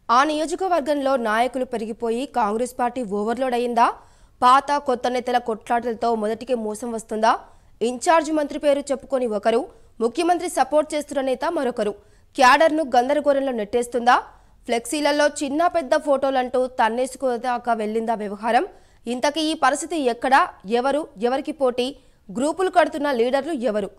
ఆ నియోజకవర్గంలో నాయకులు పెరిగిపోయి కాంగ్రెస్ పార్టీ ఓవర్లోడ్ అయిందా? పాత కొత్త నేతల కొట్లాటలతో మొదటికి మోసం వస్తుందా? ఇన్ఛార్జ్ మంత్రి పేరు చెప్పుకొని ఒకరు, ముఖ్యమంత్రి సపోర్ట్ చేస్తున్న నేత మరొకరు క్యాడర్ను గందరగోళంలో నెట్టేస్తుందా? ఫ్లెక్సీలలో చిన్న పెద్ద ఫోటోలంటూ తన్నేసుకోదాకా వెళ్ళిందా వ్యవహారం? ఇంతకీ ఈ పరిస్థితి ఎక్కడా? ఎవరు ఎవరికి పోటీ? గ్రూపులు కడుతున్న లీడర్లు ఎవరు?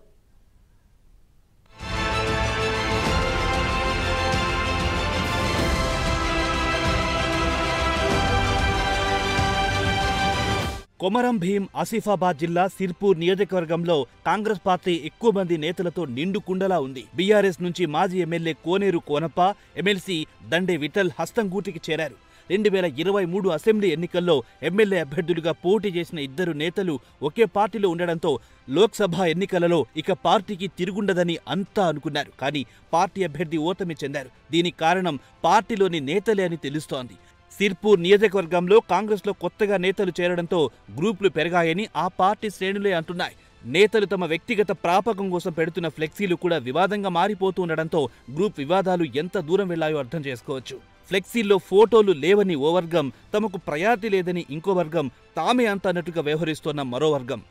కొమరం భీం ఆసిఫాబాద్ జిల్లా సిర్పూర్ నియోజకవర్గంలో కాంగ్రెస్ పార్టీ ఎక్కువ మంది నేతలతో నిండు కుండలా ఉంది. బీఆర్ఎస్ నుంచి మాజీ ఎమ్మెల్యే కోనేరు కోనప్ప, ఎమ్మెల్సీ దండే విఠల్ హస్తంగూటికి చేరారు. 2023 అసెంబ్లీ ఎన్నికల్లో ఎమ్మెల్యే అభ్యర్థులుగా పోటీ చేసిన ఇద్దరు నేతలు ఒకే పార్టీలో ఉండడంతో లోక్సభ ఎన్నికలలో ఇక పార్టీకి తిరుగుండదని అంతా అనుకున్నారు. కానీ పార్టీ అభ్యర్థి ఓటమి చెందారు. దీనికి కారణం పార్టీలోని నేతలే అని తెలుస్తోంది. సిర్పూర్ నియోజకవర్గంలో కాంగ్రెస్లో కొత్తగా నేతలు చేరడంతో గ్రూపులు పెరగాయని ఆ పార్టీ శ్రేణులే అంటున్నాయి. నేతలు తమ వ్యక్తిగత ప్రాపకం కోసం పెడుతున్న ఫ్లెక్సీలు కూడా వివాదంగా మారిపోతూ ఉండడంతో గ్రూప్ వివాదాలు ఎంత దూరం వెళ్లాయో అర్థం చేసుకోవచ్చు. ఫ్లెక్సీల్లో ఫోటోలు లేవని ఓ వర్గం, తమకు ప్రయారిటీ లేదని ఇంకో వర్గం, తామే అంత అన్నట్టుగా వ్యవహరిస్తోన్న మరో వర్గం,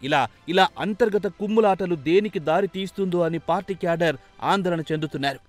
ఇలా అంతర్గత కుమ్ములాటలు దేనికి దారి తీస్తుందో అని పార్టీ క్యాడర్ ఆందోళన చెందుతున్నారు.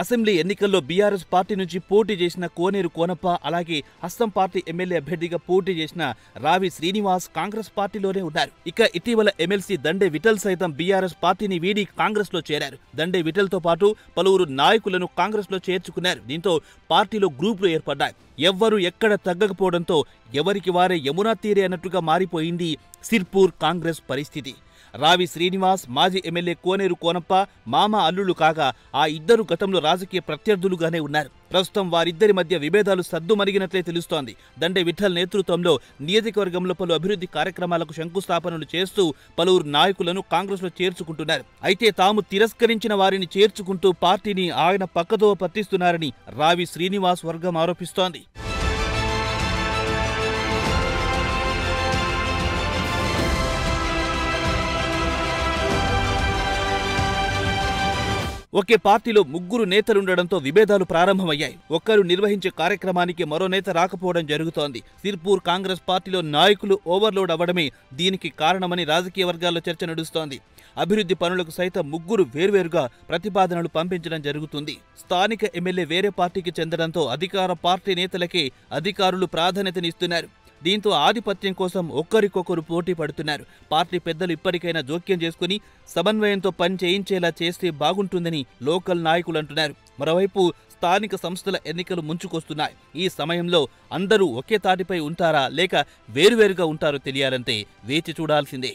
అసెంబ్లీ ఎన్నికల్లో బీఆర్ఎస్ పార్టీ నుంచి పోటీ చేసిన కోనేరు కోనప్ప, అలాగే హస్తం పార్టీ ఎమ్మెల్యే అభ్యర్థిగా పోటీ చేసిన రావి శ్రీనివాస్ కాంగ్రెస్ పార్టీలోనే ఉన్నారు. ఇక ఇటీవల ఎమ్మెల్సీ దండే విఠల్ సైతం బీఆర్ఎస్ పార్టీని వీడి కాంగ్రెస్ లో చేరారు. దండే విఠల్ తో పాటు పలువురు నాయకులను కాంగ్రెస్ లో చేర్చుకున్నారు. దీంతో పార్టీలో గ్రూపులు ఏర్పడ్డాయి. ఎవ్వరూ ఎక్కడ తగ్గకపోవడంతో ఎవరికి వారే యమునా తీరే అన్నట్టుగా మారిపోయింది సిర్పూర్ కాంగ్రెస్ పరిస్థితి. రావి శ్రీనివాస్, మాజీ ఎమ్మెల్యే కోనేరు కోనప్ప మామ అల్లుళ్ళు కాగా ఆ ఇద్దరు గతంలో రాజకీయ ప్రత్యర్థులుగానే ఉన్నారు. ప్రస్తుతం వారిద్దరి మధ్య విభేదాలు సద్దుమణిగినట్లే తెలుస్తోంది. దండే విఠల్ నేతృత్వంలో నియోజకవర్గంలో పలు అభివృద్ధి కార్యక్రమాలకు శంకుస్థాపనలు చేస్తూ పలువురు నాయకులను కాంగ్రెస్లో చేర్చుకుంటున్నారు. అయితే తాము తిరస్కరించిన వారిని చేర్చుకుంటూ పార్టీని ఆయన పక్కదో పట్టిస్తున్నారని రావి శ్రీనివాస్ వర్గం ఆరోపిస్తోంది. ఒకే పార్టీలో ముగ్గురు నేతలుండడంతో విభేదాలు ప్రారంభమయ్యాయి. ఒక్కరు నిర్వహించే కార్యక్రమానికి మరో నేత రాకపోవడం జరుగుతోంది. సిర్పూర్ కాంగ్రెస్ పార్టీలో నాయకులు ఓవర్లోడ్ అవ్వడమే దీనికి కారణమని రాజకీయ వర్గాల్లో చర్చ నడుస్తోంది. అభివృద్ధి పనులకు సైతం ముగ్గురు వేర్వేరుగా ప్రతిపాదనలు పంపించడం జరుగుతుంది. స్థానిక ఎమ్మెల్యే వేరే పార్టీకి చెందడంతో అధికార పార్టీ నేతలకే అధికారులు ప్రాధాన్యతనిస్తున్నారు. దీంతో ఆధిపత్యం కోసం ఒక్కరికొకరు పోటీ పడుతున్నారు. పార్టీ పెద్దలు ఇప్పటికైనా జోక్యం చేసుకుని సమన్వయంతో పని చేయించేలా చేస్తే బాగుంటుందని లోకల్ నాయకులు అంటున్నారు. మరోవైపు స్థానిక సంస్థల ఎన్నికలు ముంచుకొస్తున్నాయి. ఈ సమయంలో అందరూ ఒకే తాటిపై ఉంటారా లేక వేరువేరుగా ఉంటారో తెలియాలంటే వేచి చూడాల్సిందే.